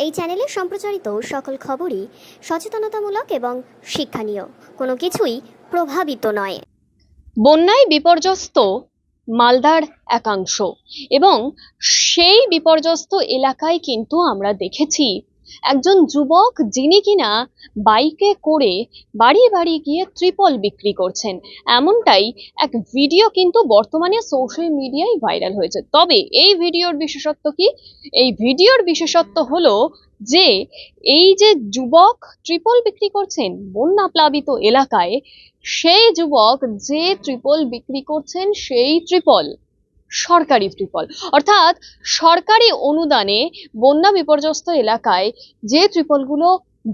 এই চ্যানেলে সম্প্রচারিত সকল খবরই সচেতনতামূলক এবং শিক্ষণীয়, কোনো কিছুই প্রভাবিত নয়। বন্যায় বিপর্যস্ত মালদার একাংশ এবং সেই বিপর্যস্ত এলাকায় কিন্তু আমরা দেখেছি একজন যুবক যিনি কিনা বাইকে করে বাড়ি বাড়ি গিয়ে ত্রিপল বিক্রি করছেন, এমনটাই এক ভিডিও কিন্তু বর্তমানে সোশ্যাল মিডিয়ায় ভাইরাল হয়েছে। তবে এই ভিডিওর বিশেষত্ব কি? এই ভিডিওর বিশেষত্ব হলো যে এই যে যুবক ত্রিপল বিক্রি করছেন বন্যা প্লাবিত এলাকায়, সেই যুবক যে ত্রিপল বিক্রি করছেন সেই ত্রিপল সরকারি ত্রিপল, অর্থাৎ সরকারি অনুদানে বন্যা বিপর্যস্ত এলাকায় যে ত্রিপলগুলো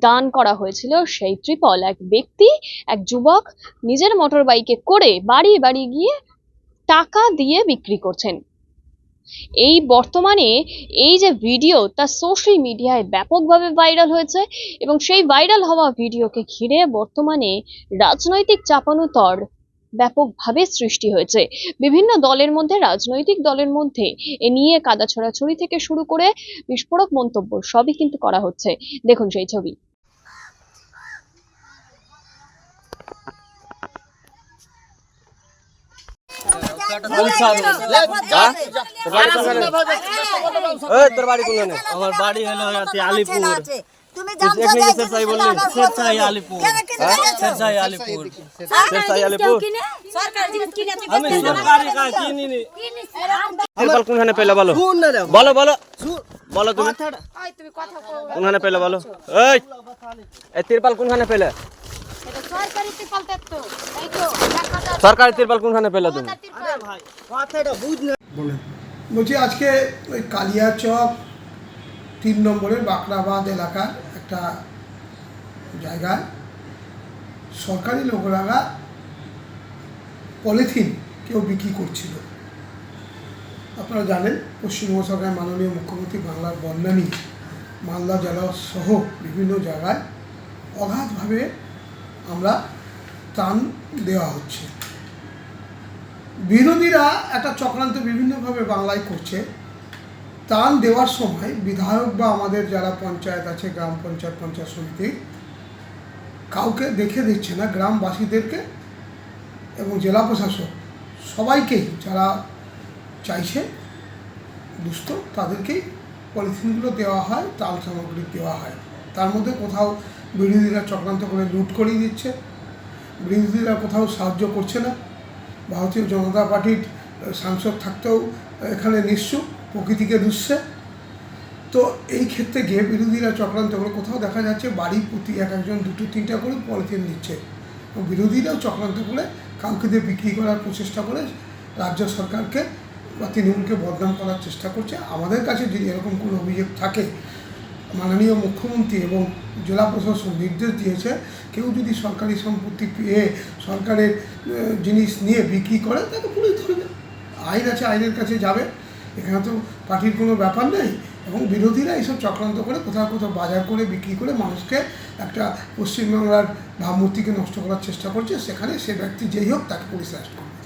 দান করা হয়েছিল সেই ত্রিপল এক ব্যক্তি, এক যুবক নিজের মোটর বাইকে করে বাড়ি বাড়ি গিয়ে টাকা দিয়ে বিক্রি করছেন। এই বর্তমানে এই যে ভিডিও তা সোশ্যাল মিডিয়ায় ব্যাপকভাবে ভাইরাল হয়েছে এবং সেই ভাইরাল হওয়া ভিডিওকে ঘিরে বর্তমানে রাজনৈতিক চাপানোতর ব্যাপকভাবে সৃষ্টি হয়েছে। বিভিন্ন দলের মধ্যে, রাজনৈতিক দলের মধ্যে এ নিয়ে কাদা ছড়াছড়ি থেকে শুরু করে বিস্ফোরক মন্তব্য সবই কিন্তু করা হচ্ছে। দেখুন সেই ছবি। তোর বাড়ি কোন? আমার বাড়ি হলো আলিপুর। তুমি আলিপুর আমি সরকারি কাজ কিনিনি। তিরপাল কোনখানে পেলে বলো বলো বলো বলো তুমি কোনখানে পেলে বলো। এই তিরপাল কোনখানে পেলে? সরকারি তিরপাল কোনখানে পেলে তুমি? বলছি আজকে ওই কালিয়াচক 3 নম্বরের বাকরাবাদ এলাকার একটা জায়গায় সরকারি লোকেরা পলিথিন কেউ বিক্রি করছিল। আপনারা জানেন পশ্চিমবঙ্গ সরকারের মাননীয় মুখ্যমন্ত্রী বাংলার বন্যা নিয়ে মালদা জেলা সহ বিভিন্ন জায়গায় অগাধভাবে আমরা ত্রাণ দেওয়া হচ্ছে। বিরোধীরা একটা চক্রান্ত বিভিন্নভাবে বাংলায় করছে। ত্রাণ দেওয়ার সময় বিধায়ক বা আমাদের যারা পঞ্চায়েত আছে, গ্রাম পঞ্চায়েত, পঞ্চায়েত সমিতি, কাউকে দেখে দিচ্ছে না। গ্রামবাসীদেরকে এবং জেলা প্রশাসক সবাইকেই, যারা চাইছে দুস্থ তাদেরকেই পলিথিনগুলো দেওয়া হয়, ত্রাণ সামগ্রী দেওয়া হয়। তার মধ্যে কোথাও বিরোধীরা চক্রান্ত করে লুট করিয়ে দিচ্ছে, বিরোধীরা কোথাও সাহায্য করছে না। ভারতীয় জনতা পার্টির সাংসদ থাকতেও এখানে নিশ্চুপ, প্রকৃতিকে দুষছে। তো এই ক্ষেত্রে গিয়ে বিরোধীরা চক্রান্ত করে কোথাও দেখা যাচ্ছে বাড়ি প্রতি একজন 2-3টা করে পলিথিন নিচ্ছে। এবং বিরোধীরাও চক্রান্ত করে কাউকে দিয়ে বিক্রি করার প্রচেষ্টা করে রাজ্য সরকারকে বা তৃণমূলকে বদনাম করার চেষ্টা করছে। আমাদের কাছে যদি এরকম কোনো অভিযোগ থাকে, মাননীয় মুখ্যমন্ত্রী এবং জেলা প্রশাসন নির্দেশ দিয়েছে, কেউ যদি সরকারি সম্পত্তি পেয়ে সরকারের জিনিস নিয়ে বিক্রি করে তাকে পুলিশ ধরবে। আইন আছে, আইনের কাছে যাবে। এখানে তো পার্টির কোনো ব্যাপার নেই। এবং বিরোধীরা এইসব চক্রান্ত করে কোথাও কোথাও বাজার করে বিক্রি করে মানুষকে একটা পশ্চিমবাংলার ভাবমূর্তিকে নষ্ট করার চেষ্টা করছে। সেখানে সে ব্যক্তি যেই হোক তাকে পুলিশ অ্যারেস্ট করবে।